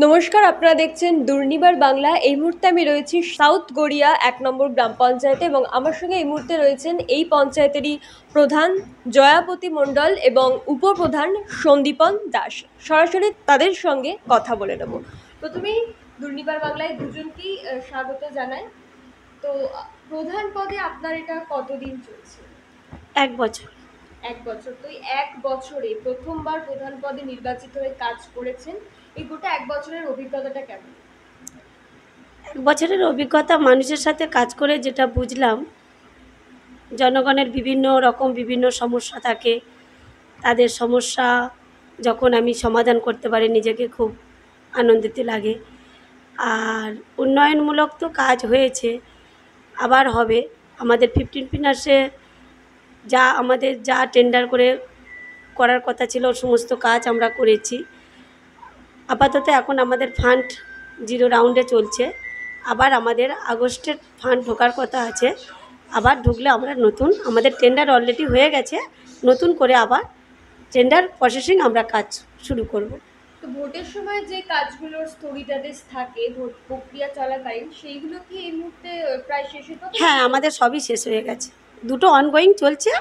নমস্কার, আপনারা দেখছেন দুর্নিবার বাংলা। এই মুহূর্তে আমি রয়েছি সাউথ গড়িয়া ১ নম্বর গ্রাম পঞ্চায়েতে এবং আমার সঙ্গে এই মুহূর্তে রয়েছেন এই পঞ্চায়েতেরই প্রধান জয়াপতি মণ্ডল এবং উপপ্রধান সন্দীপন দাস। সরাসরি তাদের সঙ্গে কথা বলে নেব। প্রথমেই দুর্নিবার বাংলায় দুজনকেই স্বাগত জানাই। তো প্রধান পদে আপনার এটা কতদিন চলছে? 1 বছর। ১ বছর। তো এই ১ বছরে প্রথমবার প্রধান পদে নির্বাচিত হয়ে কাজ করেছেন। এই গোটা ১ বছরের অভিজ্ঞতাটা কেমন? 1 বছরের অভিজ্ঞতা, মানুষের সাথে কাজ করে যেটা বুঝলাম, জনগণের বিভিন্ন সমস্যা থাকে। তাদের সমস্যা যখন আমি সমাধান করতে পারি, নিজেকে খুব আনন্দিত লাগে। আর উন্নয়নমূলক তো কাজ হয়েছে, আবার হবে। আমাদের 15 ফিনান্সে যা টেন্ডার করে করার কথা ছিল সমস্ত কাজ আমরা করেছি। আপাতত এখন আমাদের ফান্ড 0 রাউন্ডে চলছে। আবার আমাদের আগস্টের ফান্ড ঢোকার কথা আছে। আবার ঢুকলে আমরা আমাদের টেন্ডার অলরেডি হয়ে গেছে, নতুন করে আবার টেন্ডার প্রসেসিং আমরা কাজ শুরু করব। তো ভোটের সময় যে কাজগুলোর স্থগিতাদেশ থাকে ভোট প্রক্রিয়া চলাকালীন, সেইগুলো কি এই মুহূর্তে প্রায় শেষের পথে? হ্যাঁ, আমাদের সবই শেষ হয়ে গেছে। দুটো অনগোয়িং চলছে,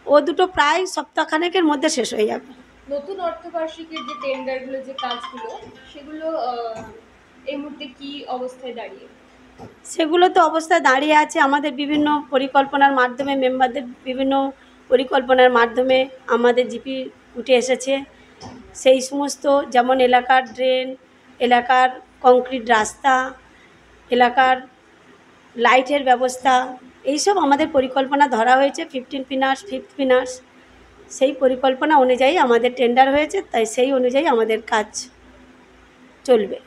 ও দুটো প্রায় সপ্তাহখানেকের মধ্যে শেষ হয়ে যাবে। নতুন অর্থবার্ষিকীর যে টেন্ডারগুলো, যে কাজগুলো, সেগুলো এই মুহূর্তে কি অবস্থায় দাঁড়িয়ে? সেগুলো তো অবস্থায় দাঁড়িয়ে আছে। আমাদের বিভিন্ন পরিকল্পনার মাধ্যমে, মেম্বারদের বিভিন্ন পরিকল্পনার মাধ্যমে আমাদের জিপি উঠে এসেছে। সেই সমস্ত, যেমন এলাকার ড্রেন, এলাকার কংক্রিট রাস্তা, এলাকার লাইটের ব্যবস্থা, এইসব আমাদের পরিকল্পনা ধরা হয়েছে। 15 ফিনান্স, 5th ফিনান্স, সেই পরিকল্পনা অনুযায়ী আমাদের টেন্ডার হয়েছে, তাই সেই অনুযায়ী আমাদের কাজ চলবে।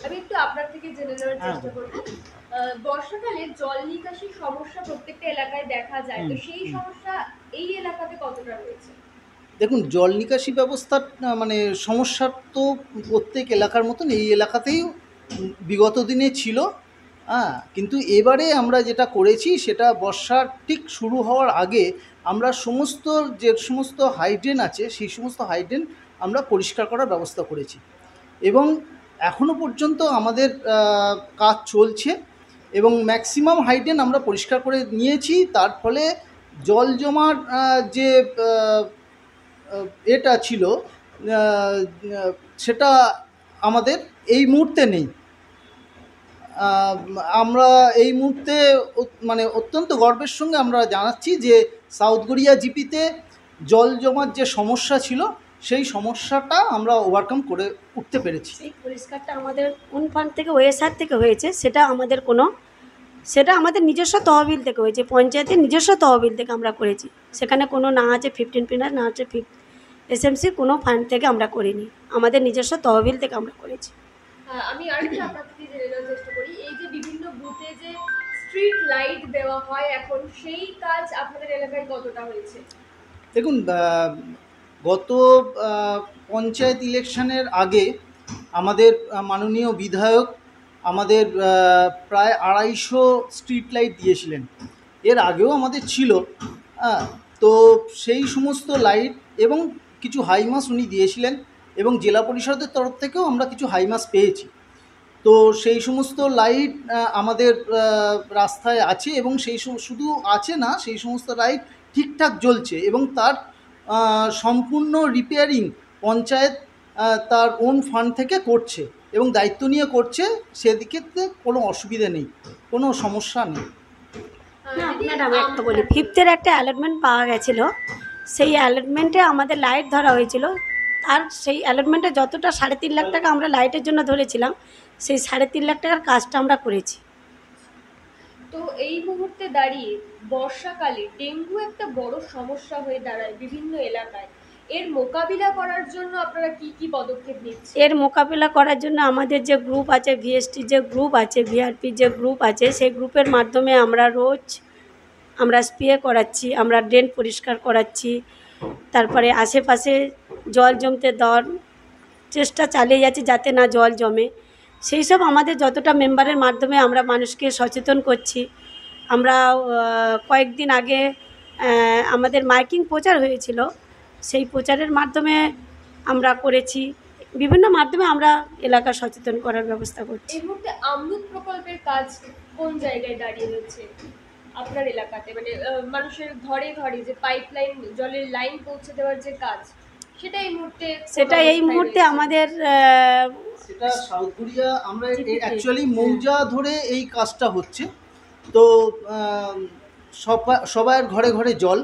আমি একটু আপনার থেকে জেনে নেওয়ার চেষ্টা করব। বর্ষাকালে জল নিকাশির সমস্যা প্রত্যেকটা এলাকায় দেখা যায়, তো সেই সমস্যা এই এলাকাতে কতটা রয়েছে? দেখুন, জল নিকাশি ব্যবস্থার মানে সমস্যা তো প্রত্যেক এলাকার মতন এই এলাকাতেই বিগত দিনে ছিল। কিন্তু এবারে আমরা যেটা করেছি সেটা বর্ষার ঠিক শুরু হওয়ার আগে আমরা যে সমস্ত হাইড্রেন আছে সেই সমস্ত হাইড্রেন আমরা পরিষ্কার করার ব্যবস্থা করেছি এবং এখনও পর্যন্ত আমাদের কাজ চলছে এবং ম্যাক্সিমাম হাইড্রেন আমরা পরিষ্কার করে নিয়েছি। তার ফলে জল জমার যে এটা ছিল সেটা আমাদের এই মুহূর্তে নেই। আমরা এই মুহূর্তে মানে অত্যন্ত গর্বের সঙ্গে আমরা জানাচ্ছি যে সাউথ গড়িয়া জিপিতে জল জমার যে সমস্যা ছিল সেই সমস্যাটা আমরা ওভারকাম করে উঠতে পেরেছি। সেই পরিষ্কারটা আমাদের কোন ফান্ড থেকে, ওএসআর থেকে হয়েছে, সেটা আমাদের নিজস্ব তহবিল থেকে হয়েছে। পঞ্চায়েতের নিজস্ব তহবিল থেকে আমরা করেছি। সেখানে কোনো না আছে 15 ফিনান্স, না আছে এসএমসি, কোনো ফান্ড থেকে আমরা করিনি। আমাদের নিজস্ব তহবিল থেকে আমরা করেছি। আমি আরেকটু আপনার থেকে জেনে নেওয়ার চেষ্টা করি, এই যে বিভিন্ন বুথে যে স্ট্রিট লাইট দেওয়া হয় এখন, সেই কাজ আপনাদের এলাকায় কতটা হয়েছে? দেখুন, গত পঞ্চায়েত ইলেকশনের আগে আমাদের মাননীয় বিধায়ক আমাদের প্রায় 250 স্ট্রিট লাইট দিয়েছিলেন। এর আগেও আমাদের ছিল। তো সেই সমস্ত লাইট এবং কিছু হাইমাস উনি দিয়েছিলেন এবং জেলা পরিষদের তরফ থেকেও আমরা কিছু হাইমাস পেয়েছি। তো সেই সমস্ত লাইট আমাদের রাস্তায় আছে এবং শুধু আছে না, সেই সমস্ত লাইট ঠিকঠাক জ্বলছে এবং তার সম্পূর্ণ রিপেয়ারিং পঞ্চায়েত তার ওন ফান্ড থেকে করছে এবং দায়িত্ব নিয়ে করছে। সেদিকে কোনো অসুবিধে নেই, কোনো সমস্যা নেই। ম্যাডাম, একটা বলি, 5th-এর একটা অ্যালটমেন্ট পাওয়া গেছিলো। সেই অ্যালটমেন্টে আমাদের লাইট ধরা হয়েছিল। সেই অ্যালটমেন্টে যতটা 3.5 লাখ টাকা আমরা লাইটের জন্য ধরেছিলাম, সেই 3.5 লাখ টাকার কাজটা আমরা করেছি। তো এই মুহূর্তে দাঁড়িয়ে বর্ষাকালে ডেঙ্গু একটা বড় সমস্যা হয়ে দাঁড়ায় বিভিন্ন এলাকায়। এর মোকাবিলা করার জন্য আপনারা কি কি পদক্ষেপ নিচ্ছেন? এর মোকাবিলা করার জন্য আমাদের যে গ্রুপ আছে, ভিএসটি যে গ্রুপ আছে, ভিআরপি যে গ্রুপ আছে, সেই গ্রুপের মাধ্যমে আমরা স্প্রে করাচ্ছি, আমরা ড্রেন পরিষ্কার করাচ্ছি। তারপরে আশেপাশে জল জমতে দেওয়ার চেষ্টা চালিয়ে যাচ্ছি যাতে না জল জমে। সেই সব আমাদের যতটা মেম্বারের মাধ্যমে আমরা মানুষকে সচেতন করছি। আমরা কয়েকদিন আগে আমাদের মাইকিং প্রচার হয়েছিল, সেই প্রচারের মাধ্যমে আমরা করেছি। বিভিন্ন মাধ্যমে আমরা এলাকা সচেতন করার ব্যবস্থা করছি। এই মুহূর্তে অমৃত প্রকল্পের কাজ কোন জায়গায় দাঁড়িয়ে রয়েছে আপনার এলাকাতে, মানে মানুষের ঘরে ঘরে যে পাইপলাইন জলের লাইন পৌঁছে দেওয়ার যে কাজ, সেটা এই মুহূর্তে কোন সেটা এই অবস্থায় মুহূর্তে রয়েছে? আমাদের সেটা সাউথ কোরিয়া, আমরা জিপিতে। অ্যাকচুয়ালি মৌজা ধরে এই কাজটা হচ্ছে। তো আম, সবার ঘরে ঘরে জল।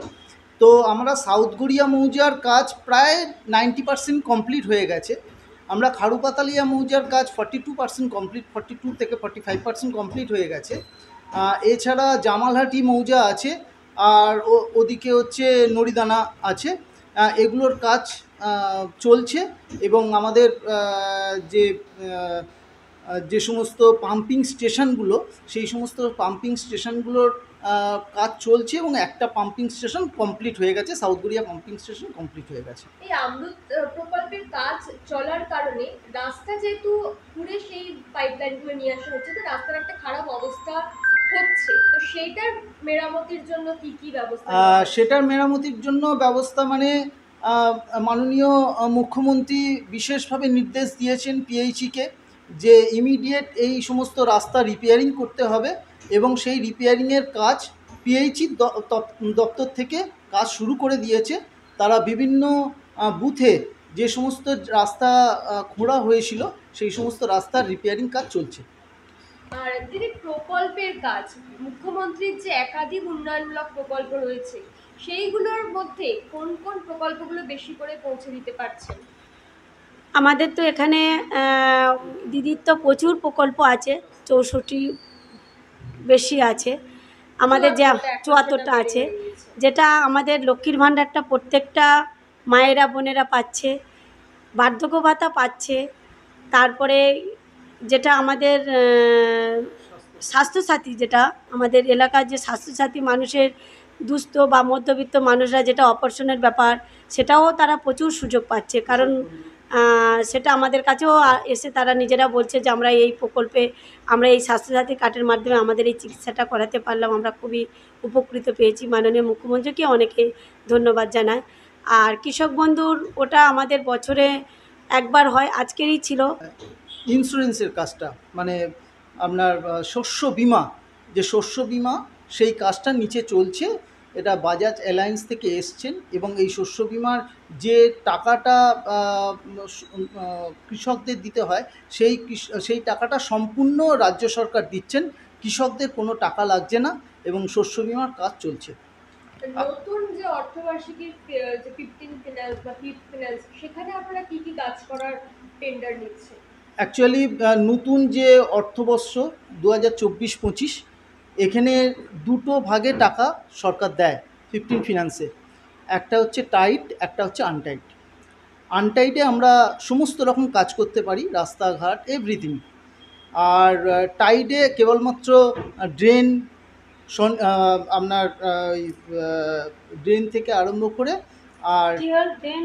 তো আমরা সাউথ কোরিয়া মৌজার কাজ প্রায় 90% কমপ্লিট হয়ে গেছে। আমরা খারুপাতালিয়া মৌজার কাজ 42% কমপ্লিট, 42 থেকে 45% কমপ্লিট হয়ে গেছে। এছাড়া জামালহাটি মৌজা আছে, আর ওদিকে হচ্ছে নড়িদানা আছে। এগুলোর কাজ চলছে, এবং আমাদের যে সমস্ত পাম্পিং স্টেশনগুলো, সেই সমস্ত পাম্পিং স্টেশনগুলোর কাজ চলছে, এবং একটা পাম্পিং স্টেশন কমপ্লিট হয়ে গেছে, south Korea pumping station complete হয়ে গেছে। এই অমৃত প্রকল্পের কাজ চলার কারণে রাস্তা যেহেতু ঘুরে সেই পাইপলাইনগুলো নিয়ে আসা হচ্ছে, তো রাস্তার একটা খারাপ অবস্থা হচ্ছে, তো সেইটার মেরামতির জন্য কি কি ব্যবস্থা নেওয়া হচ্ছে? সেটার মেরামতির জন্য ব্যবস্থা মানে মাননীয় মুখ্যমন্ত্রী বিশেষভাবে নির্দেশ দিয়েছেন পিএইচিকে যে ইমিডিয়েট এই সমস্ত রাস্তা রিপেয়ারিং করতে হবে, এবং সেই রিপেয়ারিংয়ের কাজ পিএইচির দপ্তর থেকে কাজ শুরু করে দিয়েছে। তারা বিভিন্ন বুথে যে সমস্ত রাস্তা খোঁড়া হয়েছিল, সেই সমস্ত রাস্তার রিপেয়ারিং কাজ চলছে। আর দিদি, প্রকল্পের কাজ, মুখ্যমন্ত্রীর যে একাধিক উন্নয়নমূলক প্রকল্প রয়েছে, সেইগুলোর মধ্যে কোন কোন প্রকল্পগুলো বেশি করে পৌঁছে দিতে পারছেন? আমাদের তো এখানে দিদির তো প্রচুর প্রকল্প আছে, 64 বেশি আছে। আমাদের যে 74টা আছে, যেটা আমাদের লক্ষ্মীর ভাণ্ডারটা প্রত্যেকটা মায়েরা বোনেরা পাচ্ছে, বার্ধক্য ভাতা পাচ্ছে, তারপরে যেটা আমাদের স্বাস্থ্যসাথী, যেটা আমাদের এলাকার যে স্বাস্থ্যসাথী মানুষের দুস্থ বা মধ্যবিত্ত মানুষরা যেটা অপারেশনের ব্যাপার, সেটাও তারা প্রচুর সুযোগ পাচ্ছে। কারণ সেটা আমাদের কাছেও এসে তারা নিজেরা বলছে যে আমরা এই প্রকল্পে, আমরা এই স্বাস্থ্যসাথী কার্ডের মাধ্যমে আমাদের এই চিকিৎসাটা করাতে পারলাম, আমরা খুবই উপকৃত পেয়েছি। মাননীয় মুখ্যমন্ত্রীকে অনেকে ধন্যবাদ জানায়। আর কৃষক বন্ধুর ওটা আমাদের বছরে একবার হয়, আজকেরই ছিল। ইন্স্যুরেন্সের কাজটা মানে আপনার শস্য বিমা, যে শস্য বিমা, সেই কাজটা নিচে চলছে। এটা বাজাজ অ্যালায়েন্স থেকে এসছেন, এবং এই শস্য বিমার যে টাকাটা কৃষকদের দিতে হয়, সেই টাকাটা সম্পূর্ণ রাজ্য সরকার দিচ্ছেন, কৃষকদের কোনো টাকা লাগছে না, এবং শস্য বিমার কাজ চলছে। নতুন যে অর্থবার্ষিকীর যে 15 ফিনান্স বা ফিফথ ফিনান্স, সেখানে আপনারা কি কি কাজ করার টেন্ডার নিচ্ছেন? অ্যাকচুয়ালি নতুন যে অর্থবর্ষ 2024-25, এখানে দুটো ভাগে টাকা সরকার দেয় 15 ফিনান্সে। একটা হচ্ছে টাইট, একটা হচ্ছে আনটাইট। আনটাইটে আমরা সমস্ত রকম কাজ করতে পারি, রাস্তাঘাট এভরিথিং। আর টাইডে কেবলমাত্র ড্রেন, আপনার ড্রেন থেকে আরম্ভ করে আর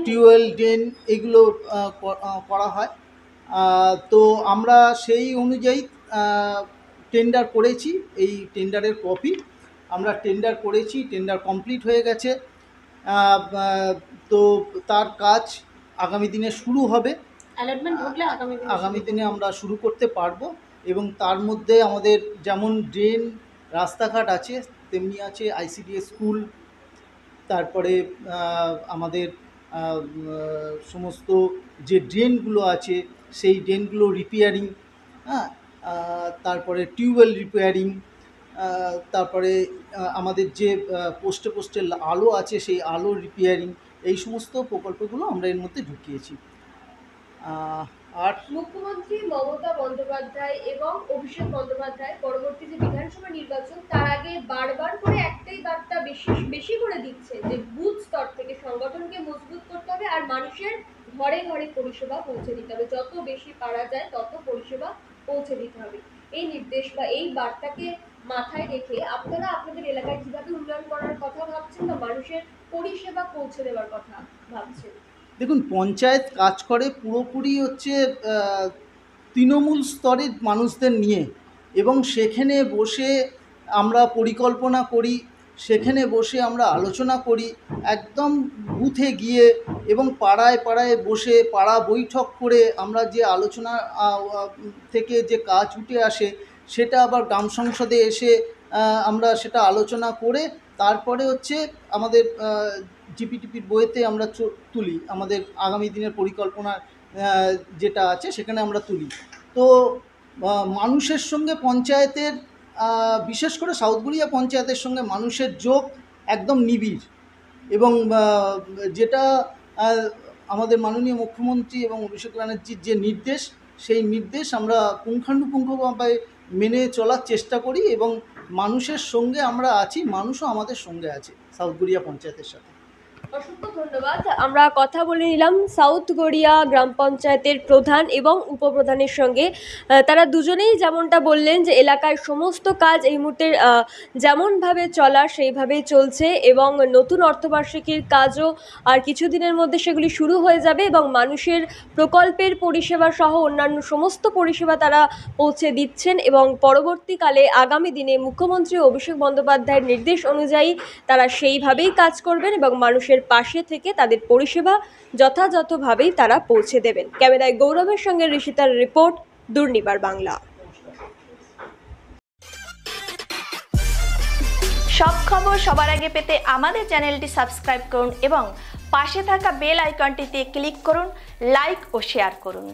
টিউবওয়েল, ড্রেন, এগুলো করা হয়। তো আমরা সেই অনুযায়ী টেন্ডার করেছি। এই টেন্ডারের কপি আমরা টেন্ডার করেছি, টেন্ডার কমপ্লিট হয়ে গেছে। তো তার কাজ আগামী দিনে শুরু হবে। অ্যালটমেন্ট ঢুকলে আগামী দিনে আমরা শুরু করতে পারবো। এবং তার মধ্যে আমাদের যেমন ড্রেন, রাস্তাঘাট আছে, তেমনি আছে আইসিডিএস স্কুল, তারপরে আমাদের সমস্ত যে ড্রেনগুলো আছে, সেই ড্রেনগুলো রিপেয়ারিং, হ্যাঁ, তারপরে টিউবওয়েল রিপেয়ারিং, তারপরে আমাদের যে পোস্টে পোস্টে আলো আছে, সেই আলো রিপেয়ারিং, এই সমস্ত প্রকল্পগুলো আমরা এর মধ্যে ঢুকিয়েছি। আর মুখ্যমন্ত্রী মমতা বন্দ্যোপাধ্যায় এবং অভিষেক বন্দ্যোপাধ্যায় পরবর্তী যে বিধানসভা নির্বাচন, তার আগে বারবার করে একটাই বার্তা বেশি বেশি করে দিচ্ছে যে বুথ স্তর থেকে সংগঠনকে মজবুত করতে হবে, আর মানুষের ঘরে ঘরে পরিষেবা পৌঁছে দিতে হবে, যত বেশি পারা যায় তত পরিষেবা পৌঁছে দিতে হবে। এই নির্দেশ বা এই বার্তাকে মাথায় রেখে আপনারা আপনাদের এলাকায় কিভাবে উন্নয়ন করার কথা ভাবছেন বা মানুষের পরিষেবা পৌঁছে দেওয়ার কথা ভাবছেন? দেখুন, পঞ্চায়েত কাজ করে পুরোপুরি হচ্ছে তৃণমূল স্তরের মানুষদের নিয়ে, এবং সেখানে বসে আমরা পরিকল্পনা করি সেখানে বসে আমরা আলোচনা করি, একদম বুথে গিয়ে এবং পাড়ায় পাড়ায় বসে পাড়া বৈঠক করে আমরা যে আলোচনা থেকে যে কাজ উঠে আসে সেটা আবার গ্রাম সংসদে এসে আমরা সেটা আলোচনা করে তারপরে হচ্ছে আমাদের জিপিটিপির বইতে আমরা তুলি, আমাদের আগামী দিনের পরিকল্পনা যেটা আছে সেখানে আমরা তুলি। তো মানুষের সঙ্গে পঞ্চায়েতের, বিশেষ করে সাউথ গড়িয়া পঞ্চায়েতের সঙ্গে মানুষের যোগ একদম নিবিড়, এবং যেটা আমাদের মাননীয় মুখ্যমন্ত্রী এবং অভিষেক ব্যানার্জির যে নির্দেশ, সেই নির্দেশ আমরা পুঙ্খানুপুঙ্খভাবে মেনে চলার চেষ্টা করি এবং মানুষের সঙ্গে আমরা আছি, মানুষও আমাদের সঙ্গে আছে সাউথ গড়িয়া পঞ্চায়েতের সাথে। অসংখ্য ধন্যবাদ। আমরা কথা বলে নিলাম সাউথ গড়িয়া গ্রাম পঞ্চায়েতের প্রধান এবং উপপ্রধানের সঙ্গে। তারা দুজনেই যেমনটা বললেন যে এলাকার সমস্ত কাজ এই মুহূর্তে যেমনভাবে চলার সেইভাবেই চলছে এবং নতুন অর্থবার্ষিকীর কাজও আর কিছুদিনের মধ্যে সেগুলি শুরু হয়ে যাবে এবং মানুষের প্রকল্পের পরিষেবা সহ অন্যান্য সমস্ত পরিষেবা তারা পৌঁছে দিচ্ছেন এবং পরবর্তীকালে আগামী দিনে মুখ্যমন্ত্রী অভিষেক বন্দ্যোপাধ্যায়ের নির্দেশ অনুযায়ী তারা সেইভাবেই কাজ করবেন এবং মানুষের পাশে থেকে তাদের পরিষেবা যথাযথভাবেই তারা পৌঁছে দেবেন। ক্যামেরায় গৌরবের সঙ্গে ঋষিতার রিপোর্ট, দুর্নিবার বাংলা। সব খবর সবার আগে পেতে আমাদের চ্যানেলটি সাবস্ক্রাইব করুন এবং পাশে থাকা বেল আইকনটিতে ক্লিক করুন, লাইক ও শেয়ার করুন।